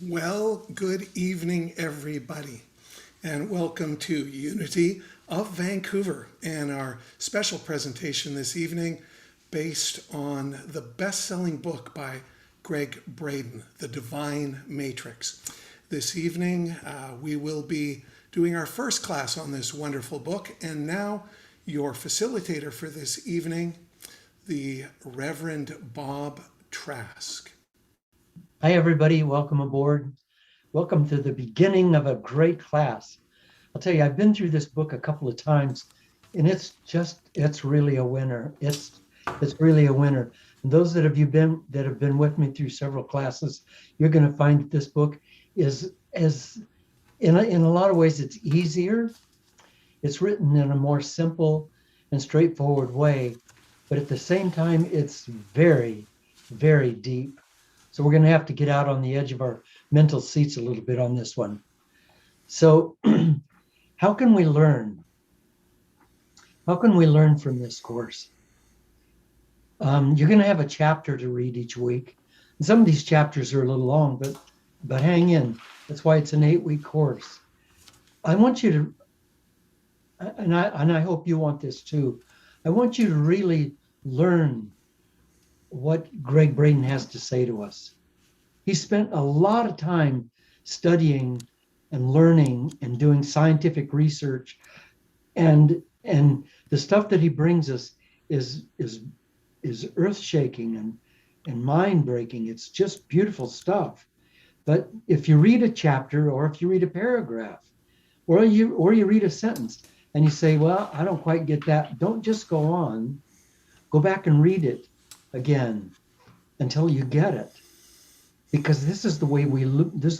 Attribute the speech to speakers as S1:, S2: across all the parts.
S1: Well, good evening, everybody, and welcome to Unity of Vancouver and our special presentation this evening based on the best-selling book by Gregg Braden, The Divine Matrix. This evening, we will be doing our first class on this wonderful book, and now your facilitator for this evening, the Reverend Bob Trask.
S2: Hi, everybody. Welcome aboard. Welcome to the beginning of a great class. I'll tell you, I've been through this book a couple of times, and it's really a winner. It's really a winner. And those that have been with me through several classes, you're going to find that this book is as in a lot of ways it's easier. It's written in a more simple and straightforward way, but at the same time, it's very, very deep. So we're going to have to get out on the edge of our mental seats a little bit on this one. So how can we learn? How can we learn from this course? You're going to have a chapter to read each week. And some of these chapters are a little long, but hang in. That's why it's an 8-week course. I want you to, and I hope you want this too. I want you to really learn what Gregg Braden has to say to us. He spent a lot of time studying and learning and doing scientific research, and the stuff that he brings us is earth-shaking and mind-breaking. It's just beautiful stuff. But if you read a chapter, or if you read a paragraph, or you read a sentence and you say, well, I don't quite get that, don't just go on. Go back and read it again until you get it. Because this is the way we learn, and this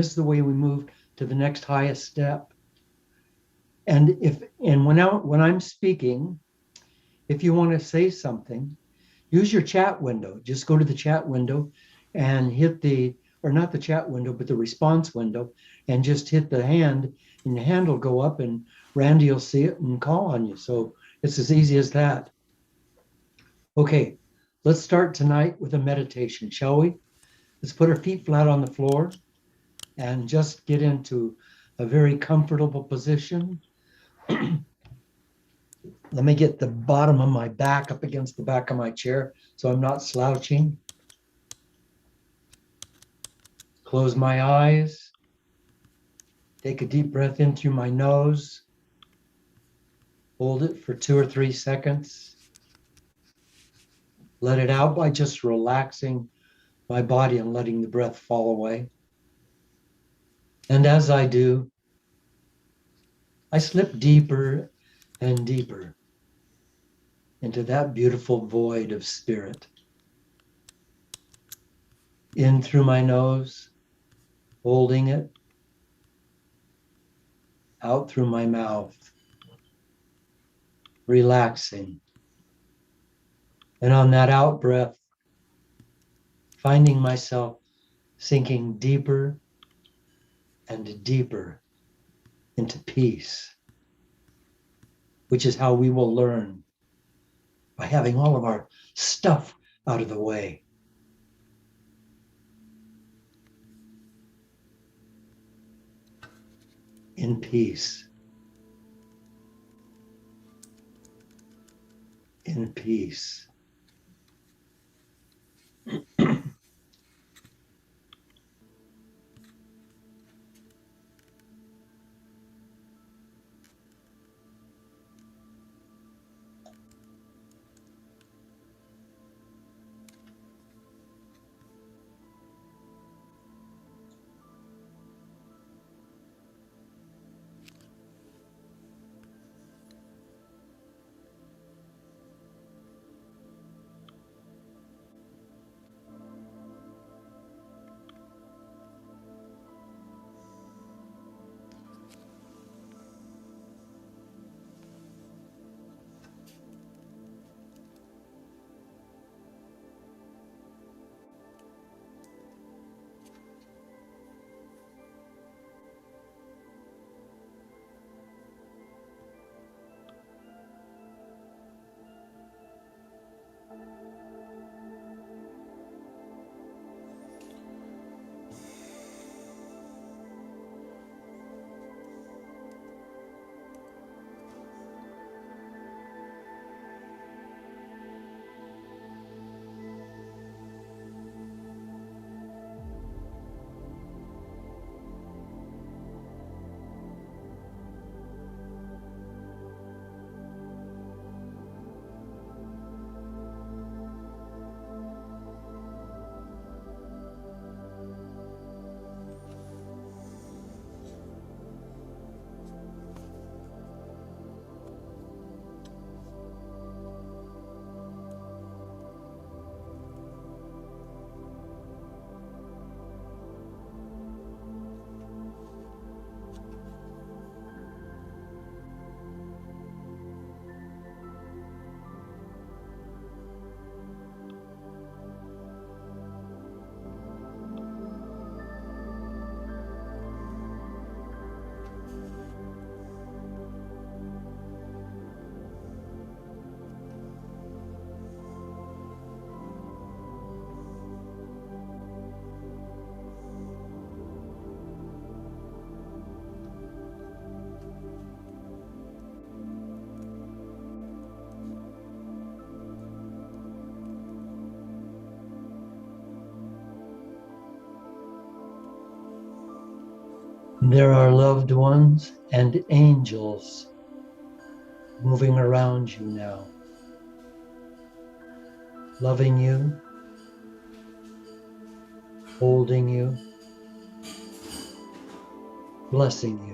S2: is the way we move to the next highest step. And when I'm speaking, if you want to say something, use your chat window. Just go to the chat window and hit or not the chat window, but the response window, and just hit the hand, and the hand will go up, and Randy will see it and call on you. So it's as easy as that. Okay, let's start tonight with a meditation, shall we? Let's put our feet flat on the floor and just get into a very comfortable position. Let me get the bottom of my back up against the back of my chair so I'm not slouching. Close my eyes. Take a deep breath in through my nose. Hold it for 2 or 3 seconds. Let it out by just relaxing my body and letting the breath fall away. And as I do, I slip deeper and deeper into that beautiful void of spirit. In through my nose, holding it. Out through my mouth, relaxing. And on that out breath, finding myself sinking deeper and deeper into peace, which is how we will learn, by having all of our stuff out of the way. In peace. In peace. There are loved ones and angels moving around you now, loving you, holding you, blessing you.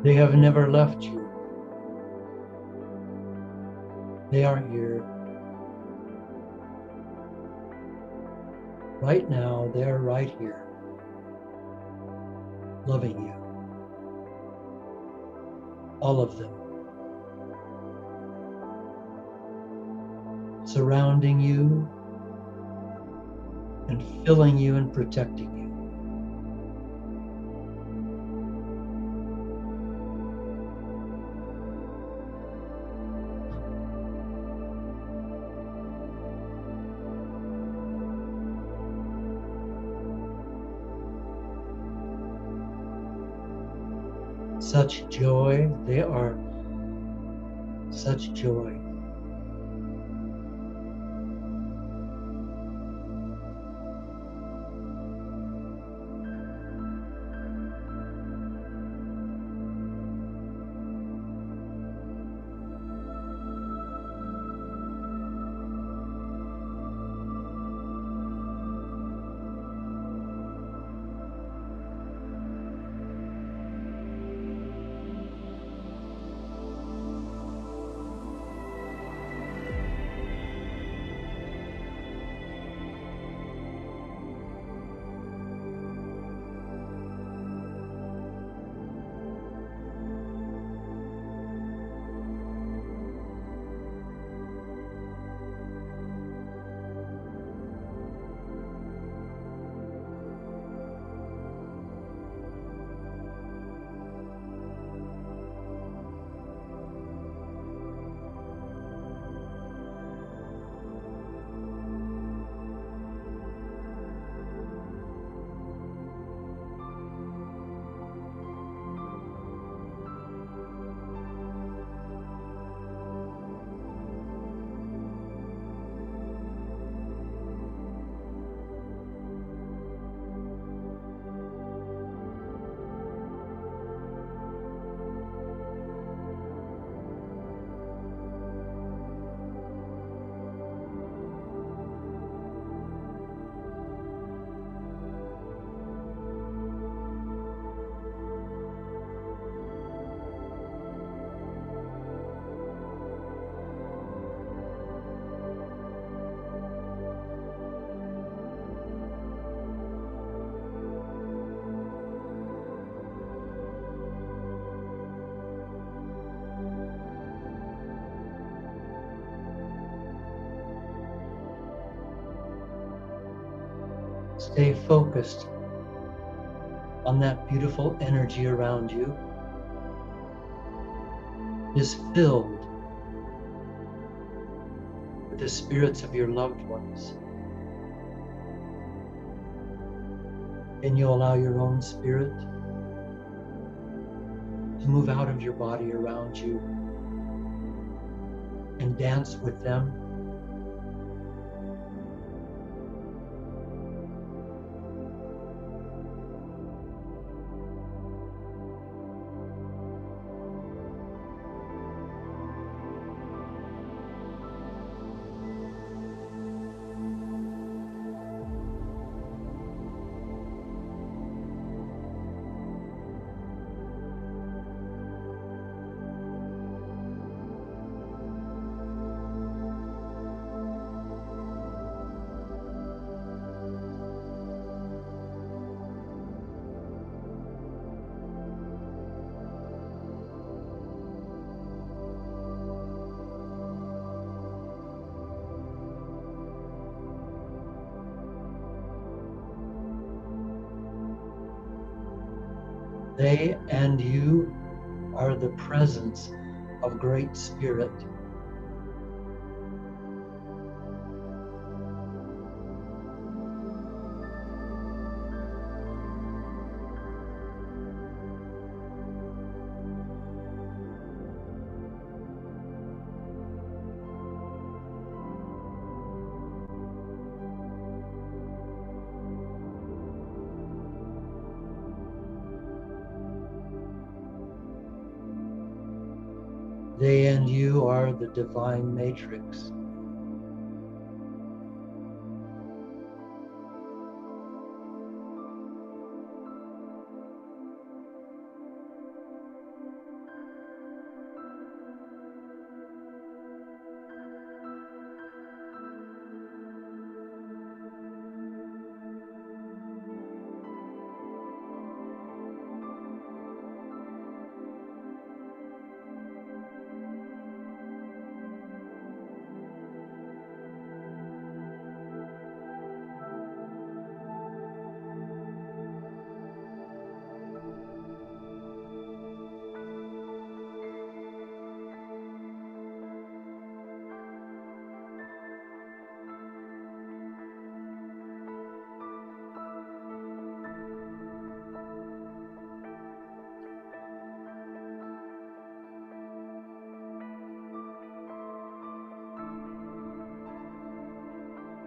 S2: They have never left you. They are here. Right now, they're right here, loving you. All of them. Surrounding you and filling you and protecting you. Such joy, they are such joy. Stay focused on that beautiful energy around you. Is filled with the spirits of your loved ones. And you allow your own spirit to move out of your body around you and dance with them. They and you are the presence of Great Spirit. They and you are the divine matrix.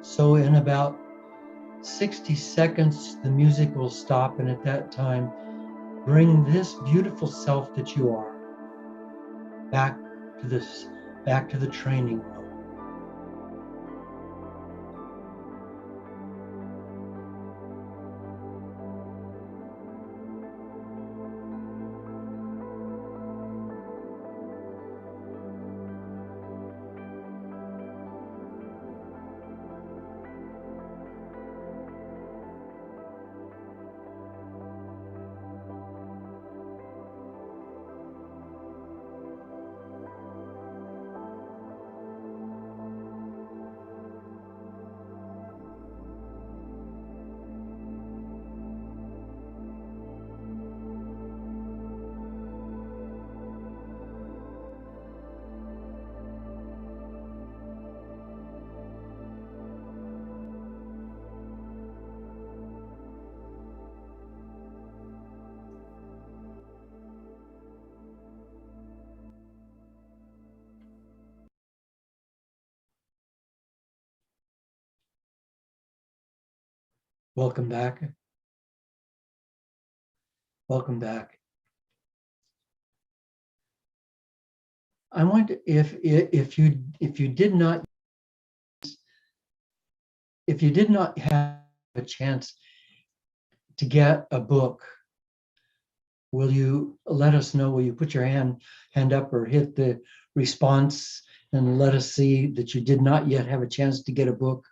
S2: So in about 60 seconds, the music will stop. And at that time, bring this beautiful self that you are back to this, back to the training room. Welcome back. Welcome back. I wonder if you did not have a chance to get a book, will you let us know? Will you put your hand up or hit the response and let us see that you did not yet have a chance to get a book?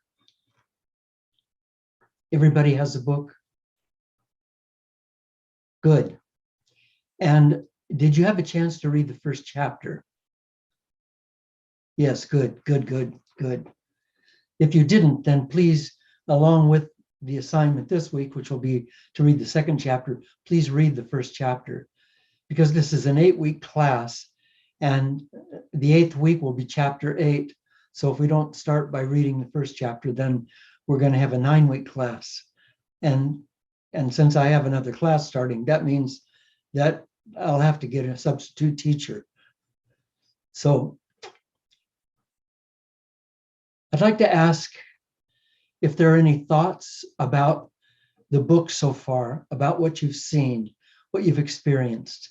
S2: Everybody has a book? Good. And did you have a chance to read the first chapter? Yes, good. If you didn't, then please, along with the assignment this week, which will be to read the second chapter, please read the first chapter, because this is an 8-week class and the 8th week will be chapter 8. So if we don't start by reading the first chapter, then we're going to have a 9-week class. And since I have another class starting, that means that I'll have to get a substitute teacher. So I'd like to ask if there are any thoughts about the book so far, about what you've seen, what you've experienced.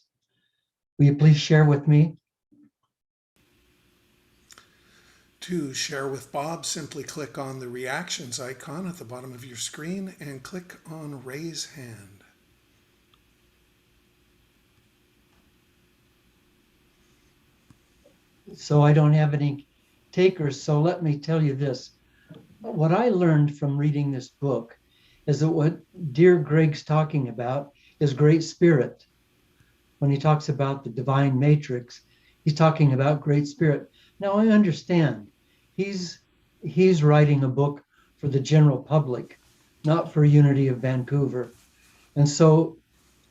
S2: Will you please share with me?
S1: To share with Bob, simply click on the reactions icon at the bottom of your screen and click on raise hand.
S2: So I don't have any takers, so let me tell you this. What I learned from reading this book is that what dear Gregg's talking about is Great Spirit. When he talks about the divine matrix, he's talking about Great Spirit. Now I understand he's writing a book for the general public, not for Unity of Vancouver. And so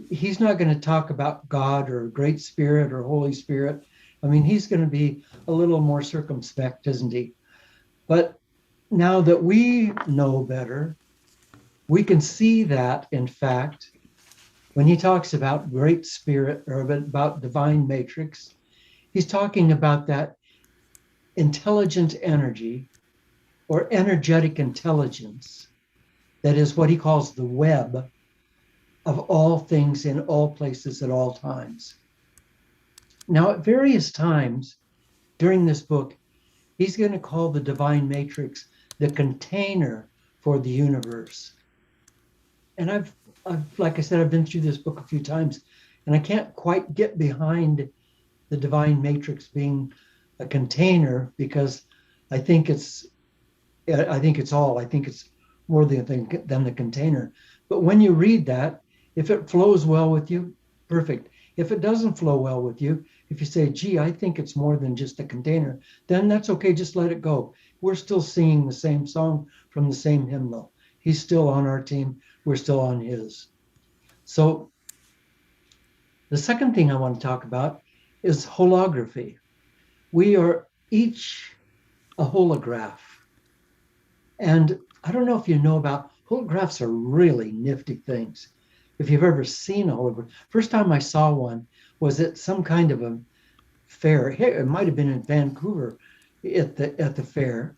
S2: he's not going to talk about God or Great Spirit or Holy Spirit. I mean, he's going to be a little more circumspect, isn't he? But now that we know better, we can see that, in fact, when he talks about Great Spirit or about divine matrix, he's talking about that intelligent energy or energetic intelligence that is what he calls the web of all things in all places at all times. Now, at various times during this book, he's going to call the divine matrix the container for the universe. And I've, like I said, I've been through this book a few times, and I can't quite get behind the divine matrix being a container because I think it's more than the container. But when you read that, if it flows well with you, perfect. If it doesn't flow well with you, if you say, gee, I think it's more than just a container, then that's okay, just let it go. We're still singing the same song from the same hymnal. He's still on our team, we're still on his. So the second thing I want to talk about is holography. We are each a holograph. And I don't know if you know about holographs are really nifty things. If you've ever seen a holograph, first time I saw one was at some kind of a fair. It might have been in Vancouver at the fair.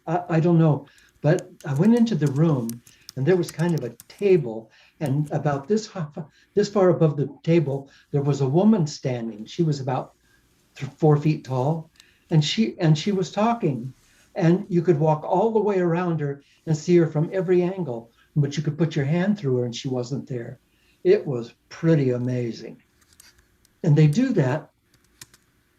S2: I don't know, but I went into the room and there was kind of a table, and about this far above the table there was a woman standing. She was about 4 feet tall, and she was talking, and you could walk all the way around her and see her from every angle, but you could put your hand through her and she wasn't there. It was pretty amazing. And they do that.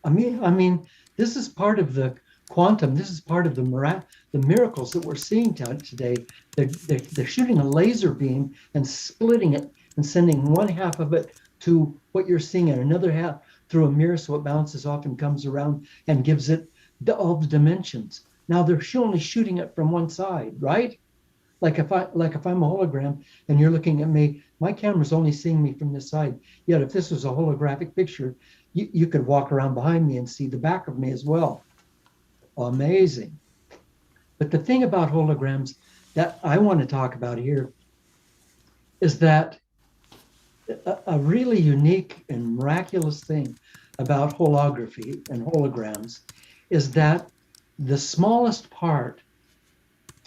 S2: I mean, this is part of the quantum. This is part of the miracles that we're seeing today. They're shooting a laser beam and splitting it and sending one half of it to what you're seeing and another half through a mirror, so it bounces off and comes around and gives it all the dimensions. Now they're only shooting it from one side, right? Like if I'm a hologram and you're looking at me, my camera's only seeing me from this side. Yet if this was a holographic picture, you could walk around behind me and see the back of me as well. Amazing. But the thing about holograms that I want to talk about here is that a really unique and miraculous thing about holography and holograms is that the smallest part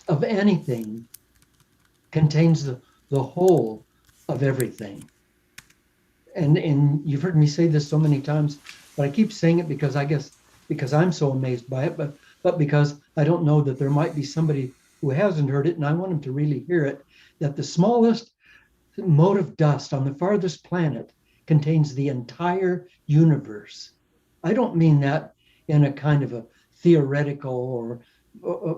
S2: of anything contains the whole of everything. And you've heard me say this so many times, but I keep saying it because because I'm so amazed by it, but because I don't know that there might be somebody who hasn't heard it, and I want them to really hear it, that the smallest mote of dust on the farthest planet contains the entire universe. I don't mean that in a kind of a theoretical or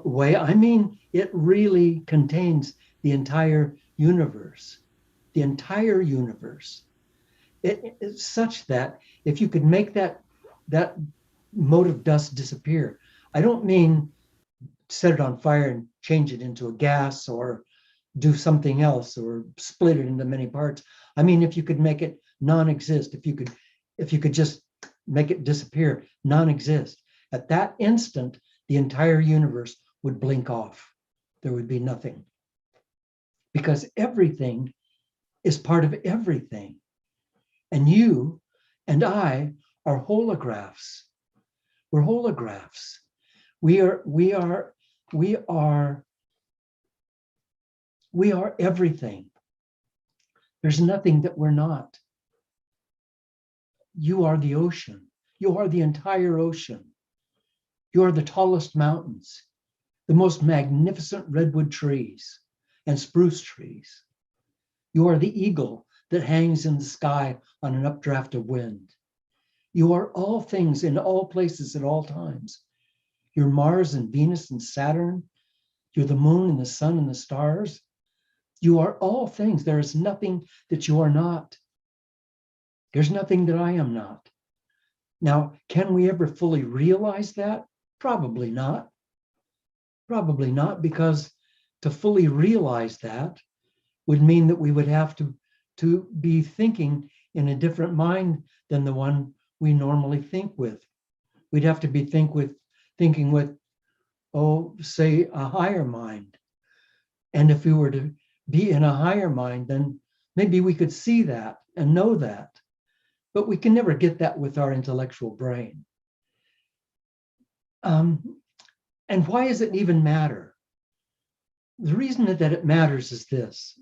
S2: way. I mean, it really contains the entire universe. The entire universe. It's such that if you could make that mote of dust disappear, I don't mean set it on fire and change it into a gas or do something else or split it into many parts. I mean, if you could make it non-exist, if you could just make it disappear, non-exist, at that instant, the entire universe would blink off. There would be nothing. Because everything is part of everything. And you and I are holographs. We're holographs. We are everything. There's nothing that we're not. You are the ocean. You are the entire ocean. You are the tallest mountains, the most magnificent redwood trees and spruce trees. You are the eagle that hangs in the sky on an updraft of wind. You are all things in all places at all times. You're Mars and Venus and Saturn. You're the moon and the sun and the stars. You are all things. There is nothing that you are not. There's nothing that I am not. Now, can we ever fully realize that? Probably not. Probably not, because to fully realize that would mean that we would have to to be thinking in a different mind than the one we normally think with. We'd have to be thinking with, oh, say, a higher mind. And if we were to be in a higher mind, then maybe we could see that and know that. But we can never get that with our intellectual brain. And why does it even matter? The reason that it matters is this.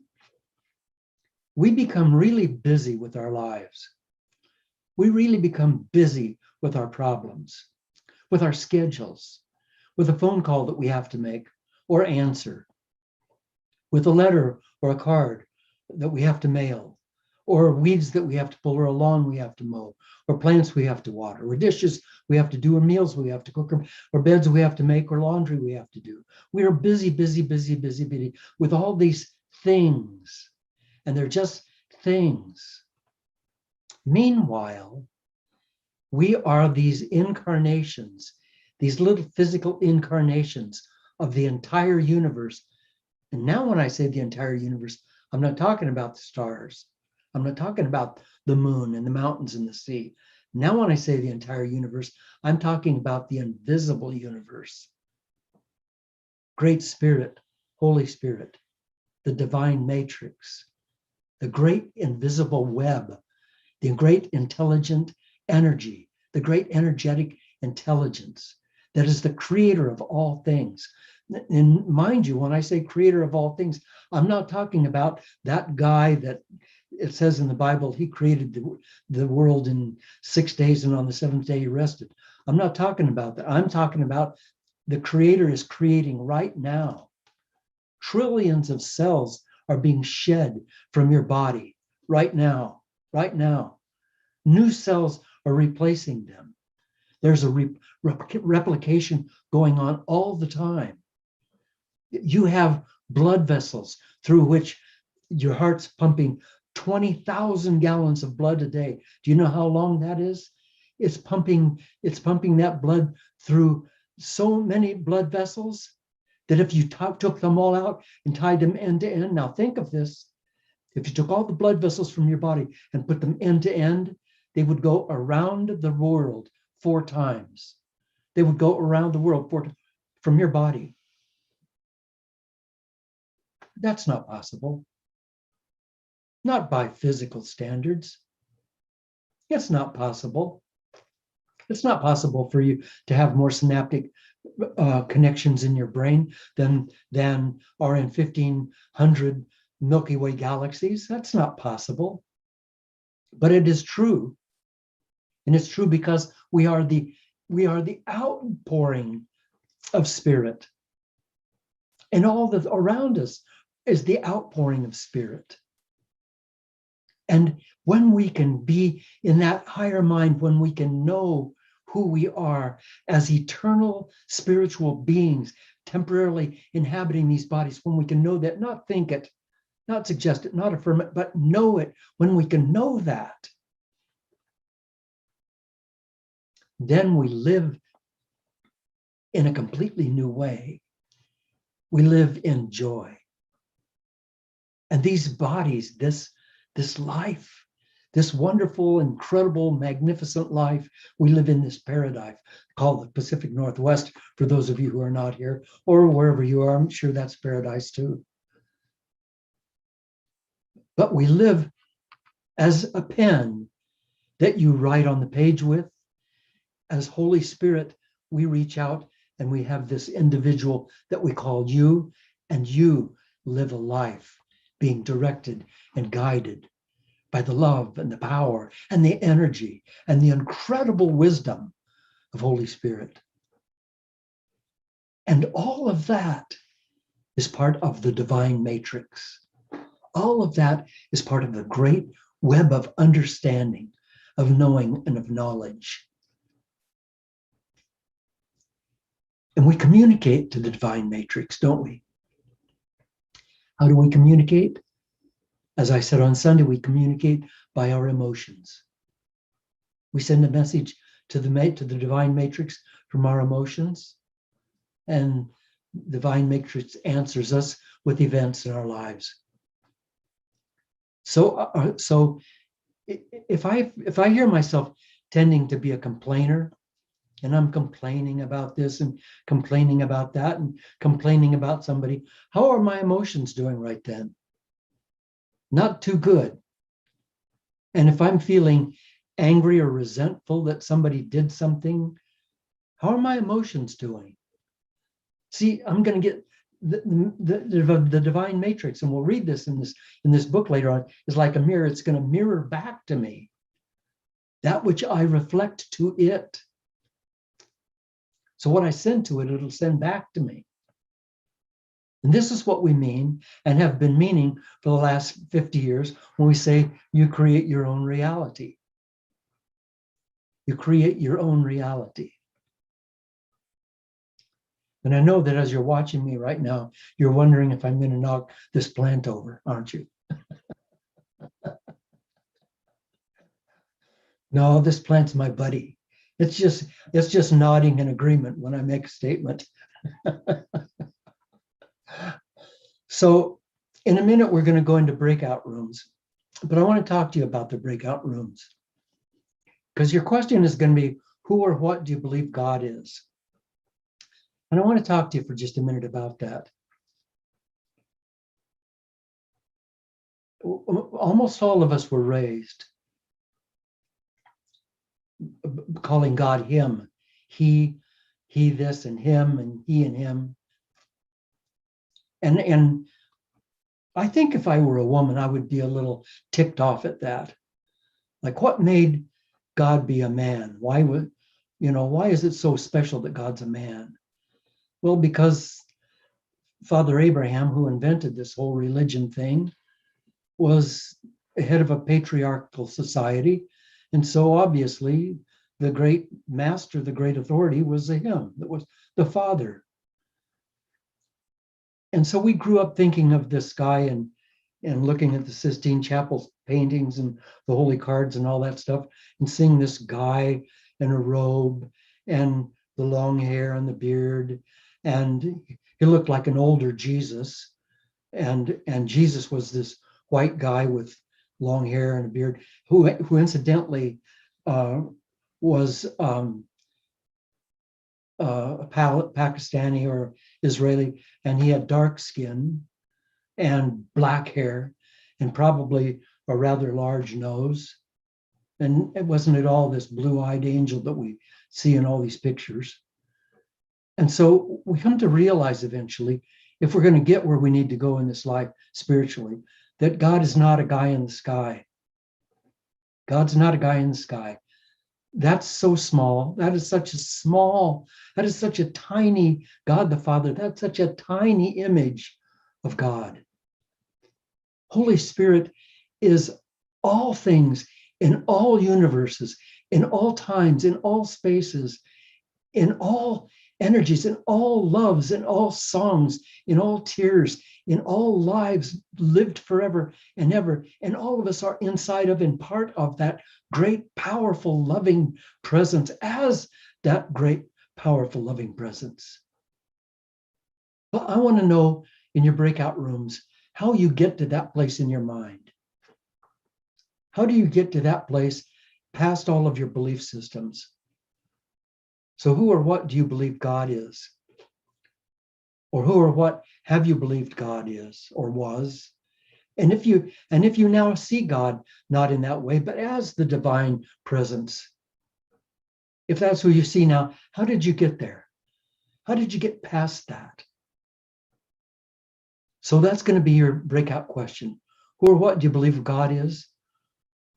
S2: We become really busy with our lives. We really become busy with our problems, with our schedules, with a phone call that we have to make or answer, with a letter or a card that we have to mail, or weeds that we have to pull, or a lawn we have to mow, or plants we have to water, or dishes we have to do, or meals we have to cook, or beds we have to make, or laundry we have to do. We are busy, busy, busy, busy, busy with all these things, and they're just things. Meanwhile, we are these incarnations, these little physical incarnations of the entire universe. And now when I say the entire universe, I'm not talking about the stars. I'm not talking about the moon and the mountains and the sea. Now when I say the entire universe, I'm talking about the invisible universe. Great Spirit, Holy Spirit, the divine matrix, the great invisible web, the great intelligent energy, the great energetic intelligence that is the creator of all things. And mind you, when I say creator of all things, I'm not talking about that guy that it says in the Bible, he created the world in 6 days and on the seventh day he rested. I'm not talking about that. I'm talking about the creator is creating right now. Trillions of cells are being shed from your body right now, right now. New cells are replacing them. There's a replication going on all the time. You have blood vessels through which your heart's pumping 20,000 gallons of blood a day. Do you know how long that is? It's pumping that blood through so many blood vessels that if you took them all out and tied them end to end, now think of this, if you took all the blood vessels from your body and put them end to end, they would go around the world 4 times. They would go around the world from your body. That's not possible. Not by physical standards. It's not possible. It's not possible for you to have more synaptic connections in your brain than are in 1,500 Milky Way galaxies. That's not possible. But it is true. And it's true because we are the outpouring of spirit. And all that around us is the outpouring of spirit. And when we can be in that higher mind, when we can know who we are as eternal spiritual beings, temporarily inhabiting these bodies, when we can know that, not think it, not suggest it, not affirm it, but know it, when we can know that, then we live in a completely new way. We live in joy. And these bodies, this life, this wonderful, incredible, magnificent life, we live in this paradise called the Pacific Northwest, for those of you who are not here, or wherever you are, I'm sure that's paradise too. But we live as a pen that you write on the page with. As Holy Spirit, we reach out and we have this individual that we call you, and you live a life being directed and guided by the love and the power and the energy and the incredible wisdom of Holy Spirit. And all of that is part of the divine matrix. All of that is part of the great web of understanding, of knowing, and of knowledge. And we communicate to the divine matrix, don't we? How do we communicate? As I said on Sunday, we communicate by our emotions. We send a message to the divine matrix from our emotions, and the divine matrix answers us with events in our lives. So if I hear myself tending to be a complainer, and I'm complaining about this and complaining about that and complaining about somebody, how are my emotions doing right then? Not too good. And if I'm feeling angry or resentful that somebody did something, how are my emotions doing? See, I'm going to get the divine matrix, and we'll read this in this book later on, is like a mirror. It's going to mirror back to me that which I reflect to it. So what I send to it, it'll send back to me. And this is what we mean and have been meaning for the last 50 years when we say you create your own reality. You create your own reality. And I know that as you're watching me right now, you're wondering if I'm going to knock this plant over, aren't you? No, this plant's my buddy. It's just nodding in agreement when I make a statement. So in a minute, we're going to go into breakout rooms, but I want to talk to you about the breakout rooms, because your question is going to be, who or what do you believe God is? And I want to talk to you for just a minute about that. Almost all of us were raised calling God him, he this, and him, and he and him. And I think if I were a woman, I would be a little ticked off at that. Like, what made God be a man? Why is it so special that God's a man? Well, because Father Abraham, who invented this whole religion thing, was head of a patriarchal society. And so obviously the great master, the great authority was him, that was the father. And so we grew up thinking of this guy and looking at the Sistine Chapel paintings and the holy cards and all that stuff, and seeing this guy in a robe and the long hair and the beard, and he looked like an older Jesus, and Jesus was this white guy with long hair and a beard, who incidentally was a Pakistani or Israeli, and he had dark skin and black hair and probably a rather large nose. And it wasn't at all this blue-eyed angel that we see in all these pictures. And so we come to realize eventually, if we're going to get where we need to go in this life spiritually, that God is not a guy in the sky. God's not a guy in the sky. That's so small. That is such a tiny God the Father. That's such a tiny image of God. Holy Spirit is all things in all universes, in all times, in all spaces, in all energies, in all loves, in all songs, in all tears, in all lives lived forever and ever. And all of us are inside of and part of that great, powerful, loving presence as that great, powerful, loving presence. But I want to know in your breakout rooms how you get to that place in your mind. How do you get to that place past all of your belief systems? So who or what do you believe God is? Or who or what have you believed God is or was? And if you now see God not in that way, but as the divine presence, if that's who you see now, how did you get there? How did you get past that? So that's going to be your breakout question. Who or what do you believe God is?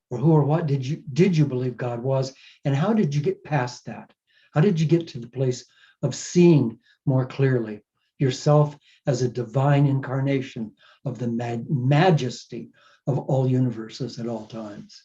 S2: Or who or what did you believe God was? And how did you get past that? How did you get to the place of seeing more clearly yourself as a divine incarnation of the majesty of all universes at all times?